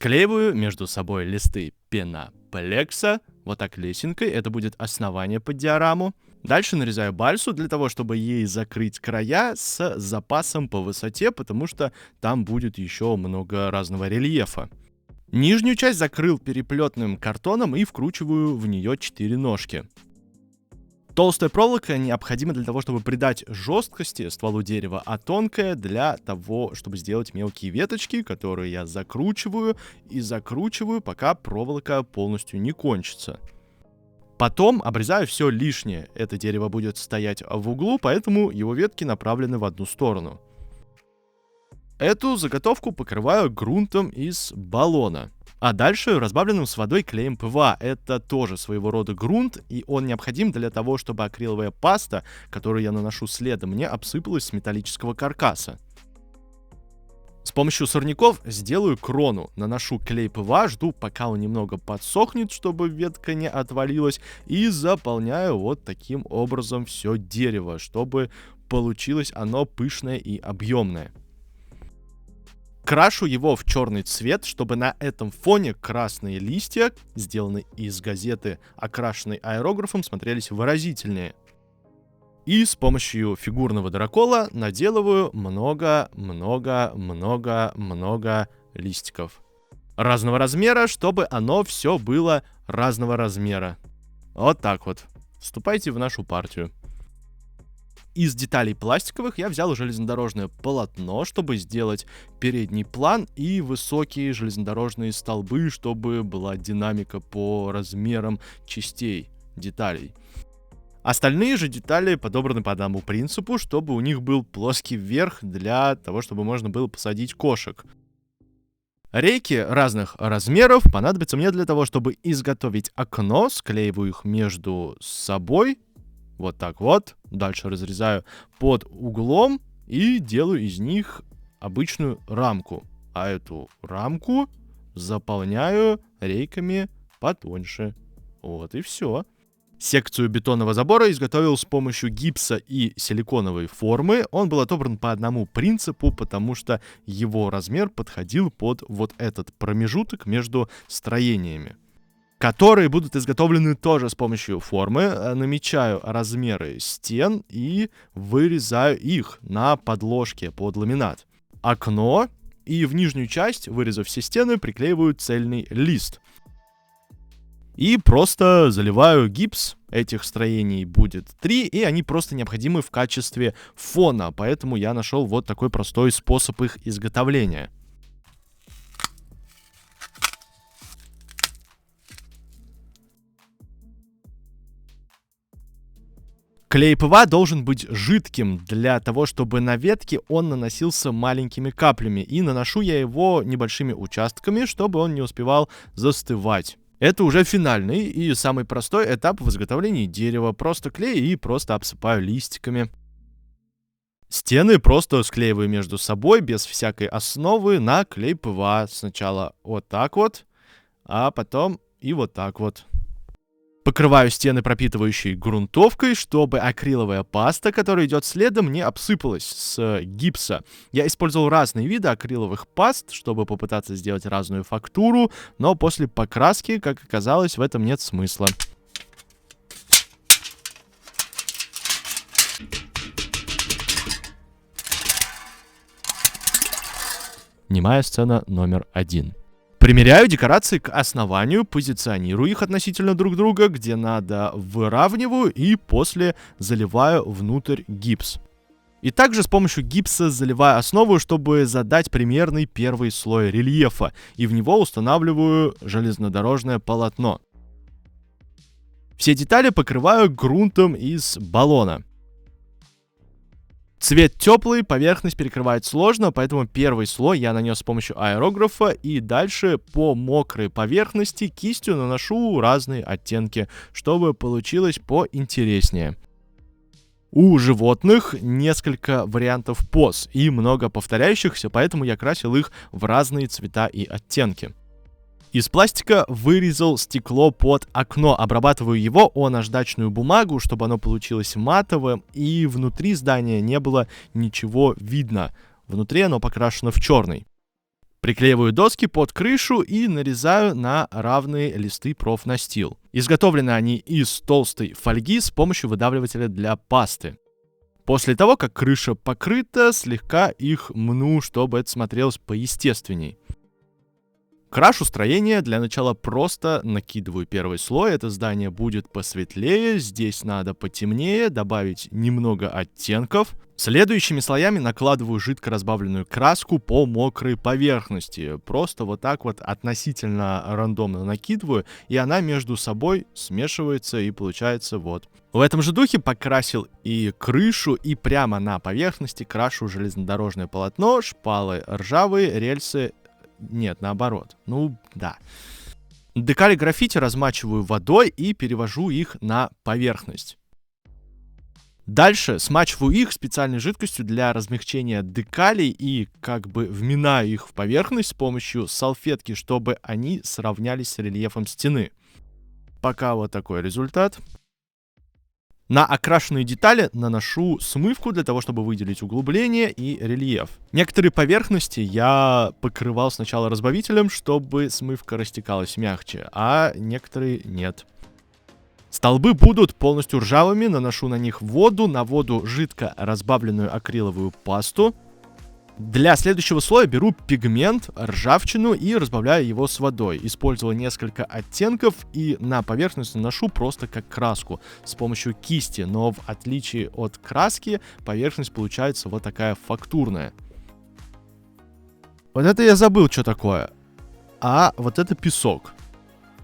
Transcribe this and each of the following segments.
Склеиваю между собой листы пеноплекса, вот так лесенкой, это будет основание под диораму. Дальше нарезаю бальсу для того, чтобы ей закрыть края с запасом по высоте, потому что там будет еще много разного рельефа. Нижнюю часть закрыл переплетным картоном и вкручиваю в нее 4 ножки. Толстая проволока необходима для того, чтобы придать жесткости стволу дерева, а тонкая для того, чтобы сделать мелкие веточки, которые я закручиваю и закручиваю, пока проволока полностью не кончится. Потом обрезаю все лишнее. Это дерево будет стоять в углу, поэтому его ветки направлены в одну сторону. Эту заготовку покрываю грунтом из баллона. А дальше разбавленным с водой клеем ПВА. Это тоже своего рода грунт, и он необходим для того, чтобы акриловая паста, которую я наношу следом, не обсыпалась с металлического каркаса. С помощью сорняков сделаю крону. Наношу клей ПВА, жду, пока он немного подсохнет, чтобы ветка не отвалилась, и заполняю вот таким образом все дерево, чтобы получилось оно пышное и объемное. Крашу его в черный цвет, чтобы на этом фоне красные листья, сделанные из газеты, окрашенной аэрографом, смотрелись выразительнее. И с помощью фигурного дракола наделываю много листиков. Разного размера, чтобы оно все было разного размера. Вот так вот. Вступайте в нашу партию. Из деталей пластиковых я взял железнодорожное полотно, чтобы сделать передний план, и высокие железнодорожные столбы, чтобы была динамика по размерам частей деталей. Остальные же детали подобраны по одному принципу, чтобы у них был плоский верх для того, чтобы можно было посадить кошек. Рейки разных размеров понадобятся мне для того, чтобы изготовить окно, склеиваю их между собой. Вот так вот. Дальше разрезаю под углом и делаю из них обычную рамку. А эту рамку заполняю рейками потоньше. Вот и все. Секцию бетонного забора изготовил с помощью гипса и силиконовой формы. Он был отобран по одному принципу, потому что его размер подходил под вот этот промежуток между строениями, которые будут изготовлены тоже с помощью формы. Намечаю размеры стен и вырезаю их на подложке под ламинат. Окно, и в нижнюю часть, вырезав все стены, приклеиваю цельный лист. И просто заливаю гипс. Этих строений будет 3, и они просто необходимы в качестве фона, поэтому я нашел вот такой простой способ их изготовления. Клей ПВА должен быть жидким для того, чтобы на ветке он наносился маленькими каплями. И наношу я его небольшими участками, чтобы он не успевал застывать. Это уже финальный и самый простой этап в изготовлении дерева. Просто клей и просто обсыпаю листиками. Стены просто склеиваю между собой без всякой основы на клей ПВА. Сначала вот так вот, а потом и вот так вот. Покрываю стены пропитывающей грунтовкой, чтобы акриловая паста, которая идет следом, не обсыпалась с гипса. Я использовал разные виды акриловых паст, чтобы попытаться сделать разную фактуру, но после покраски, как оказалось, в этом нет смысла. Немая сцена номер 1. Примеряю декорации к основанию, позиционирую их относительно друг друга, где надо, выравниваю и после заливаю внутрь гипс. И также с помощью гипса заливаю основу, чтобы задать примерный первый слой рельефа, и в него устанавливаю железнодорожное полотно. Все детали покрываю грунтом из баллона. Цвет теплый, поверхность перекрывать сложно, поэтому первый слой я нанес с помощью аэрографа, и дальше по мокрой поверхности кистью наношу разные оттенки, чтобы получилось поинтереснее. У животных несколько вариантов поз и много повторяющихся, поэтому я красил их в разные цвета и оттенки. Из пластика вырезал стекло под окно, обрабатываю его о наждачную бумагу, чтобы оно получилось матовым, и внутри здания не было ничего видно. Внутри оно покрашено в черный. Приклеиваю доски под крышу и нарезаю на равные листы профнастил. Изготовлены они из толстой фольги с помощью выдавливателя для пасты. После того, как крыша покрыта, слегка их мну, чтобы это смотрелось поестественней. Крашу строение, для начала просто накидываю первый слой, это здание будет посветлее, здесь надо потемнее, добавить немного оттенков. Следующими слоями накладываю жидко разбавленную краску по мокрой поверхности. Просто вот так вот относительно рандомно накидываю, и она между собой смешивается, и получается вот. В этом же духе покрасил и крышу, и прямо на поверхности крашу железнодорожное полотно, шпалы ржавые, рельсы... Нет, наоборот. Ну, да. Декали граффити размачиваю водой и перевожу их на поверхность. Дальше смачиваю их специальной жидкостью для размягчения декалей и как бы вминаю их в поверхность с помощью салфетки, чтобы они сравнялись с рельефом стены. Пока вот такой результат. На окрашенные детали наношу смывку для того, чтобы выделить углубление и рельеф. Некоторые поверхности я покрывал сначала разбавителем, чтобы смывка растекалась мягче, а некоторые нет. Столбы будут полностью ржавыми, наношу на них воду, на воду жидко разбавленную акриловую пасту. Для следующего слоя беру пигмент, ржавчину и разбавляю его с водой. Использовал несколько оттенков и на поверхность наношу просто как краску с помощью кисти. Но в отличие от краски, поверхность получается вот такая фактурная. Вот это я забыл, что такое. А вот это песок.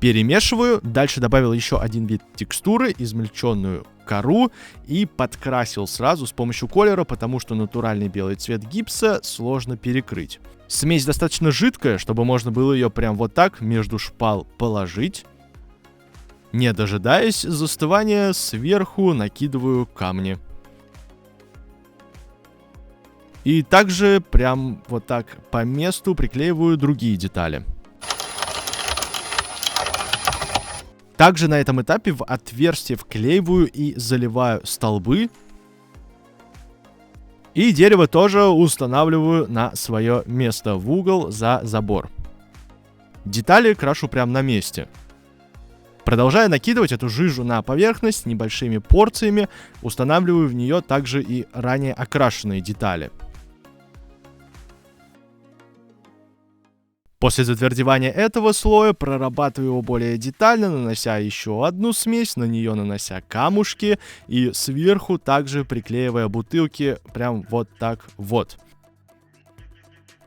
Перемешиваю, дальше добавил еще один вид текстуры, измельченную кору, и подкрасил сразу с помощью колера, потому что натуральный белый цвет гипса сложно перекрыть. Смесь достаточно жидкая, чтобы можно было ее прям вот так между шпал положить. Не дожидаясь застывания, сверху накидываю камни. И также прям вот так по месту приклеиваю другие детали. Также на этом этапе в отверстие вклеиваю и заливаю столбы. И дерево тоже устанавливаю на свое место в угол за забор. Детали крашу прямо на месте. Продолжая накидывать эту жижу на поверхность небольшими порциями, устанавливаю в нее также и ранее окрашенные детали. После затвердевания этого слоя прорабатываю его более детально, нанося еще одну смесь, на нее нанося камушки и сверху также приклеивая бутылки прям вот так вот.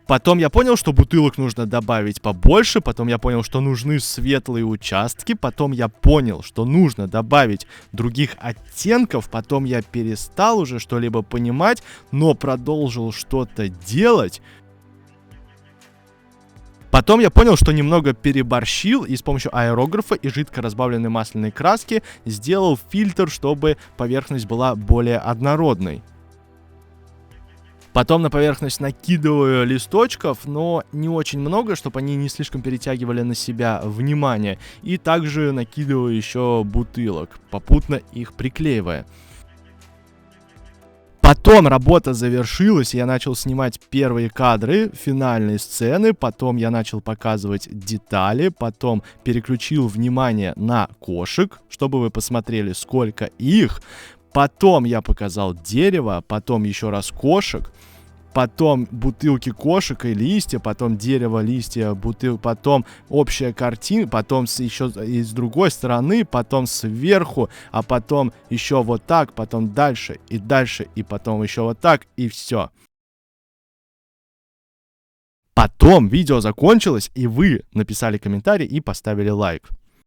Потом я понял, что бутылок нужно добавить побольше, потом я понял, что нужны светлые участки, потом я понял, что нужно добавить других оттенков, потом я перестал уже что-либо понимать, но продолжил что-то делать. Потом я понял, что немного переборщил и с помощью аэрографа и жидко разбавленной масляной краски сделал фильтр, чтобы поверхность была более однородной. Потом на поверхность накидываю листочков, но не очень много, чтобы они не слишком перетягивали на себя внимание. И также накидываю еще бутылок, попутно их приклеивая. Потом работа завершилась, я начал снимать первые кадры финальной сцены, потом я начал показывать детали, потом переключил внимание на кошек, чтобы вы посмотрели, сколько их. Потом я показал дерево, потом еще раз кошек, потом бутылки кошек и листья, потом дерево, листья, бутылки, потом общая картина, потом еще и с другой стороны, потом сверху, а потом еще вот так, потом дальше, и потом еще вот так, и все. Потом видео закончилось, и вы написали комментарий и поставили лайк.